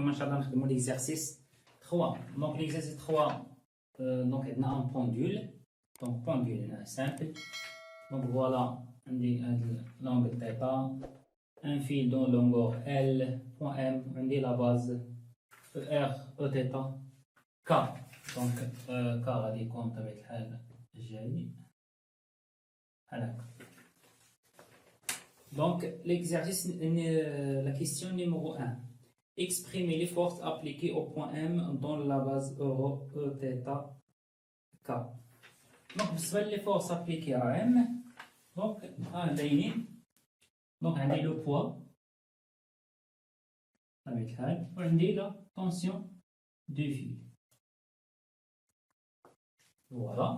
اليوم ان شاء الله نخدموا ليكزارسيس 3. دونك ليكزارسيس 3 دونك عندنا ان بوندول. دونك بوندول هنا سامبل. دونك فوالا عندي هاد لونغ تيتا ان فيل دون لونغور ال بوان ام عندي لا باز ار او تيتا كا. دونك كا غادي يكون بطبيعة الحال جاي بحال هكا. Donc, l'exercice, la question numéro 1. Exprimez les forces appliquées au point M dans la base euro E θ K. Donc, les forces appliquées à M. Donc, on a le poids avec elle. On a la tension du fil. Voilà.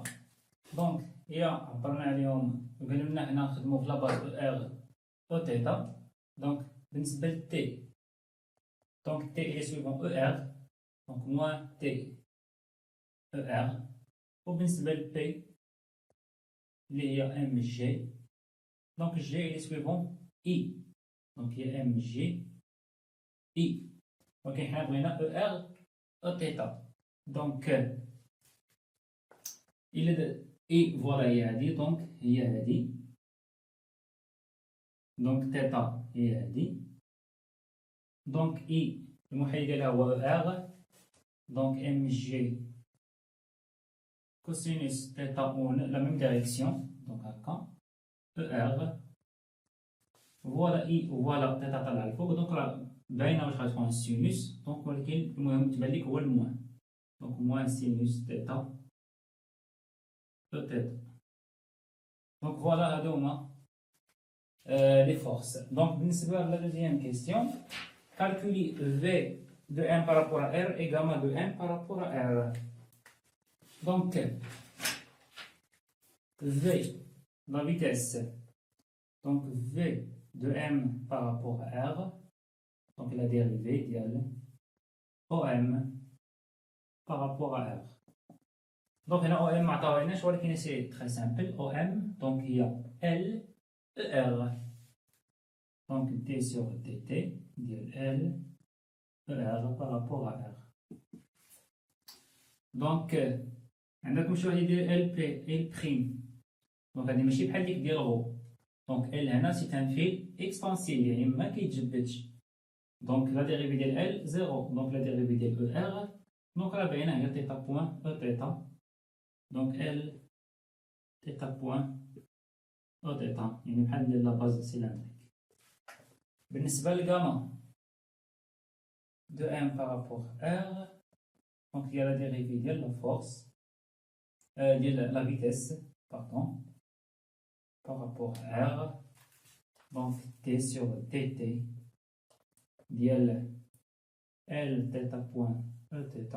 Donc, il y a un parallèle. On a la base R. O θ. Donc, بالنسبة ل T. Donc, T est suivant ER. Donc, moins T ER. وبالنسبة ل P, il y a MG. Donc, G est suivant I. Donc, il y a MG I. Donc, il y a ER O θ. Donc, il est de I, voilà, il y a dit. Donc, il y a dit. Donc θ هي هذه. دونك اي المحيط ديالها هو ار. دونك ام جي كوسينوس θ اون لا ميم ديريكسيون. دونك هكا ار. فوالا اي وفوالا θ طالعه الفوق. دونك راه باينه واش غتكون السينوس. دونك ولكن المهم تبان لك هو الموان. دونك موان سينوس θ او θ. دونك فوالا هادو هما les forces. Donc, la deuxième question, calculer V de M par rapport à R et gamma de M par rapport à R. Donc, V, la vitesse, donc V de M par rapport à R, donc la dérivée égale OM par rapport à R. Donc, là, OM, c'est très simple. OM, donc il y a L. ER. Donc T sur TT, L, ER par rapport à R. Donc, عندكم شو هي ديال LP, L'. Donc هذه ماشي بحال ديك ديال غو. Donc L هنا سي ان فيل اكسبانسيف يعني ما كيتجبدش. Donc لا ديريفي ديال L 0. Donc لا ديريفي ديال ER. Donc راه باينه هي θ بوان E θ. Donc L θ بوان O θ يعني بحال ديال لا باز سيلندريك. بالنسبة للغاما de M par rapport à R, donc il y a la dérivée de la force, de la vitesse, pardon, par rapport à R, donc T sur TT, dial L θ point E θ.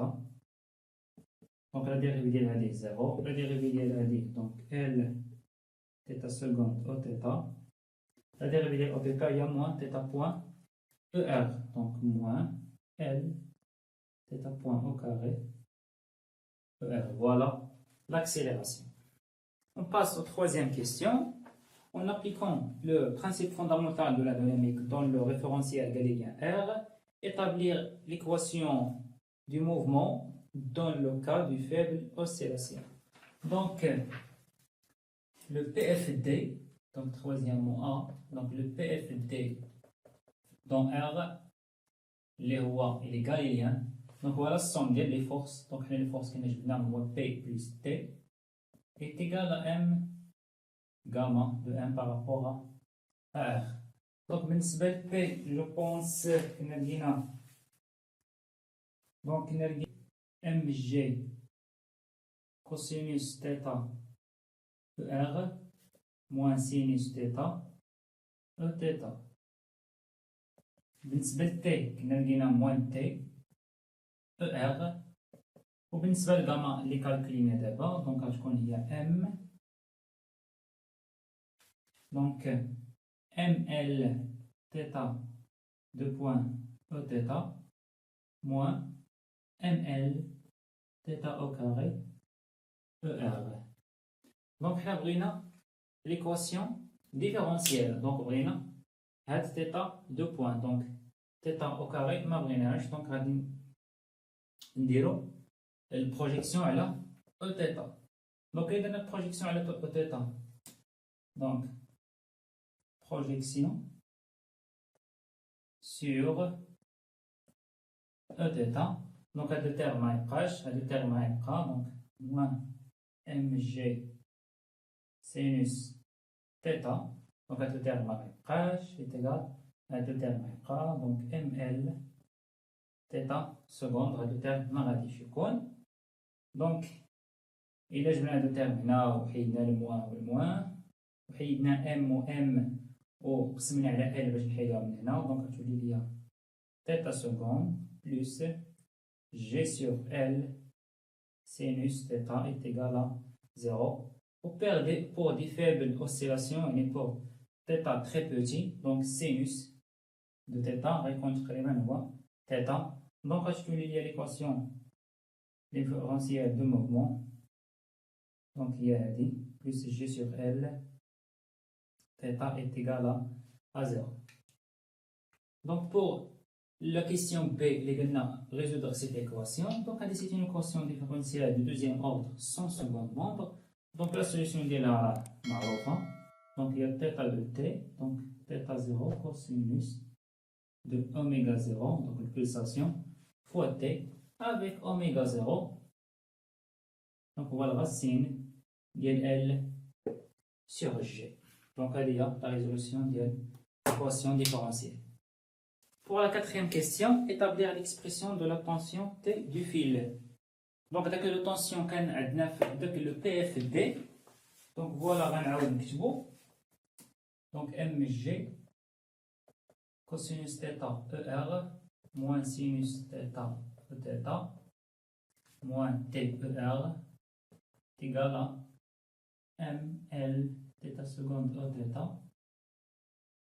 Donc la dérivée de la D 0, la dérivée de la D, donc L θ seconde O θ. La dérivée de O θ, il y a moins θ point ER, donc moins L θ point au carré ER. Voilà l'accélération. On passe aux troisième question. En appliquant le principe fondamental de la dynamique dans le référentiel galiléen R, établir l'équation du mouvement dans le cas du faible oscillation. Donc, le PFD, donc troisièmement A, donc le PFD dans R, il est galiléen. Donc voilà, ce sont les forces. Donc les forces qui nous P plus T est égal à M gamma de M par rapport à R. Donc P, je pense qu'il donc MG cosinus θ ER moins sinus θ Eθ. بالنسبة ل T كنا لقينا موان T ER. وبالنسبة للغاما اللي كالكلينا دابا دونك غتكون هي M دونك ML θ دو بوان Eθ moins ML θ au carré ER. دونك حنا بغينا l'équation différentielle. Donc بغينا هاد θ دو بوان. دونك θ au carré ما بغيناهاش دونك غادي نديرو البروجيكسيون على او θ. دونك إذا درنا البروجيكسيون على او θ دونك projection sur Eθ. Donc, هذا الترم ما يبقاش، هذا الترم ما يبقى، donc moins mg sinus θ. donc هذا الترم ما يبقاش est égal هذا الترم ما يبقى، donc ml θ سكوند. هذا الترم ما غاديش يكون. donc إلا جبنا هذا الترم هنا وحيدنا الموان والموان وحيدنا ام و ام وقسمنا على ال باش نحيدوها من هنا، دونك غتولي ليا θ سكوند plus G sur L sinus θ est égal à 0. Pour des faibles oscillations, et pour θ très petit, donc sinus de θ rencontre les mêmes voies θ. Donc, je vais lier l'équation différentielle de mouvement. Donc, il y a plus G sur L θ est égal à 0. Donc, pour la question B, les gars, résoudre cette équation. Donc, c'est une équation différentielle de deuxième ordre sans second membre. Donc, la solution est là, donc il y a θ de t, donc θ 0 cosinus de oméga 0, donc la pulsation, fois t, avec oméga 0. Donc, voilà la racine de L sur G. Donc, il y a la résolution de l'équation différentielle. Pour la quatrième question, établir l'expression de la tension T du fil. Donc, dès que la tension dès que le PFD, donc voilà, donc mg cosinus θ ER moins sinus θ Eθ moins T ER est égal à ml θ seconde Eθ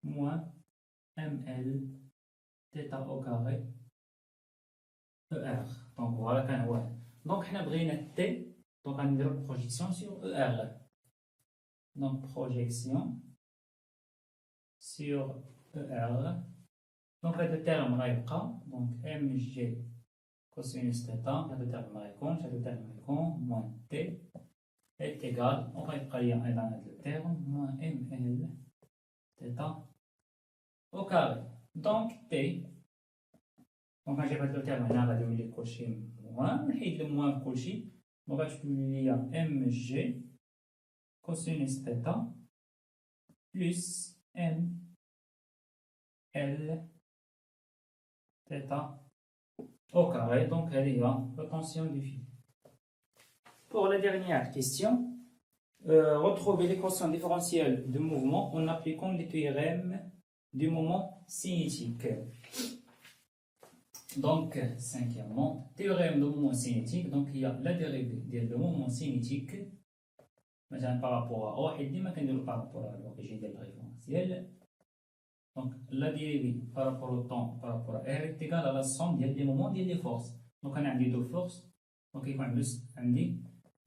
moins ml θ au carré ER. Donc voilà كان واحد. Donc حنا بغينا T, donc غنديرو projection sur ER. Donc projection sur ER. Donc هذا الترم غيبقى donc mg cosinus θ، هذا الترم ما غيكونش، هذا الترم غيكون moins T est égal، وغيبقى ليا أيضا هذا الترم moins ml θ au carré. Donc T, donc j'ai pas le terme هنا غادي نولي كلشي موان، نحيد الموان كلشي، دونك غتولي ليا mg cosinus θ plus ml θ au carré. Donc elle est la tension du fil. Pour la dernière question, retrouver l'équation différentielle de mouvement en appliquant les théorèmes du moment cinétique. Donc, cinquièmement, théorème de moment cinétique. Donc, il y a la dérivée du moment cinétique. Par rapport à O, et par rapport à l'origine du référentiel. Donc, la dérivée par rapport au temps, par rapport à R, est égale à la somme des moments des forces. Donc, on a deux forces. Donc, il y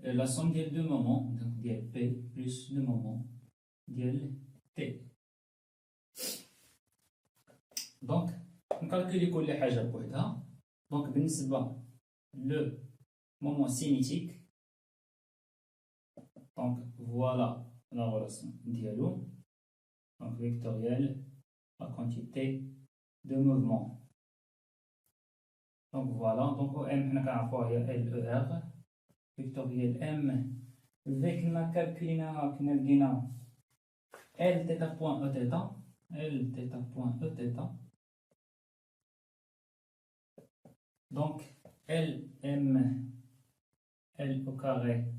a la somme des deux moments. Donc, des P plus le moment des T. Donc, نكالكولي كل حاجة بوحدها. دونك بالنسبة لو مومون سينيتيك، دونك فوالا لا غولاسيون ديالو، دونك فيكتوريال لا كونتيتي دو موفمون. دونك فوالا، دونك او ام حنا كنعرفوها هي ال او ار فيكتوريال ام في كنا كالكوليناها كنا لقينا ال تيتا بوان او تيتا، ال تيتا بوان او تيتا. Donc, LM, L au carré,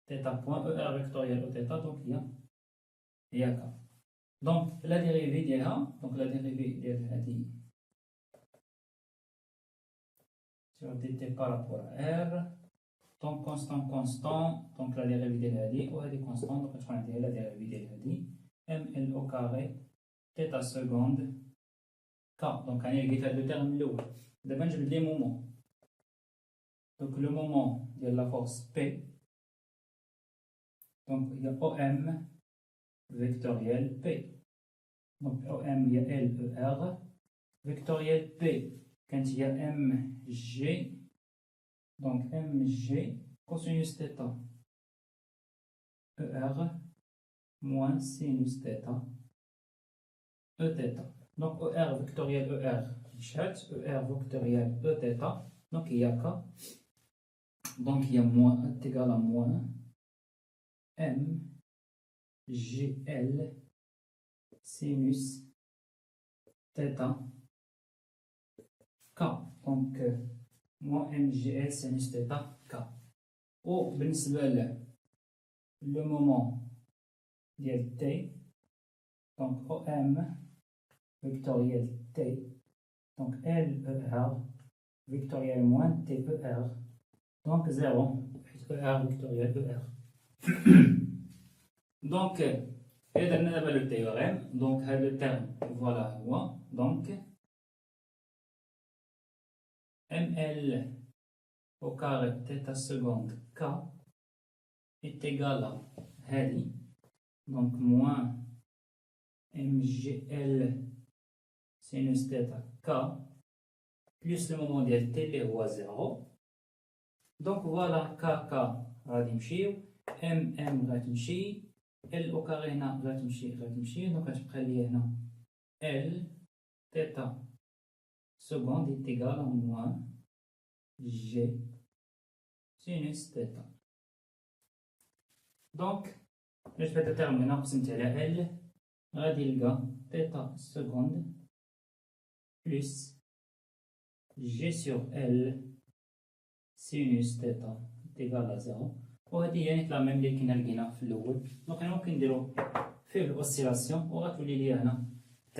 θ point, ER vectoriel au θ, donc il y a K. Donc, la dérivée d'IA, donc la dérivée d'IA sur dt par rapport à R, donc constant, donc la dérivée d'IA ou elle est constante, donc on va la dérivée d'IA, ML au carré, θ seconde, K. Donc, on a le terme lourd. D'abord, je vais dire moment. Donc, le moment de la force P. Donc, il y a OM vectoriel P. Donc, OM, il y a L, E, R. vectoriel P, quand il y a mg, donc mg cosinus θ, ER moins sinus θ, Eθ. Donc ER vectoriel ER, ER vectoriel Eθ, donc il y a K, donc il y a moins, est égal à moins mgl sinus θ K. Donc moins mgl sinus θ K. وبالنسبة le moment ديال T, donc OM vectoriel T, donc LER vectoriel moins TER, donc 0, ER vectoriel ER. Donc, إذا نبغى le théorème, donc le terme, voilà هو, donc ML au carré θ seconde K est égal à هذه, donc moins MGL sinus θ K plus le moment ديال T اللي هو 0. donc voilà KK غادي يمشيو, MM غادي تمشي, L au carré هنا غادي تمشي, donc غتبقى لي هنا L θ seconde est égal à moins G sinus θ. donc باش هذا الترم هنا قسمت على L غادي نلقى θ seconde plus G sur L sinus θ est égal à 0. وهذه هي لا ميم اللي كنا لقينا في الاول. دونك ممكن نديرو فيه الاوسيلاسيون وغتولي لي هنا θ.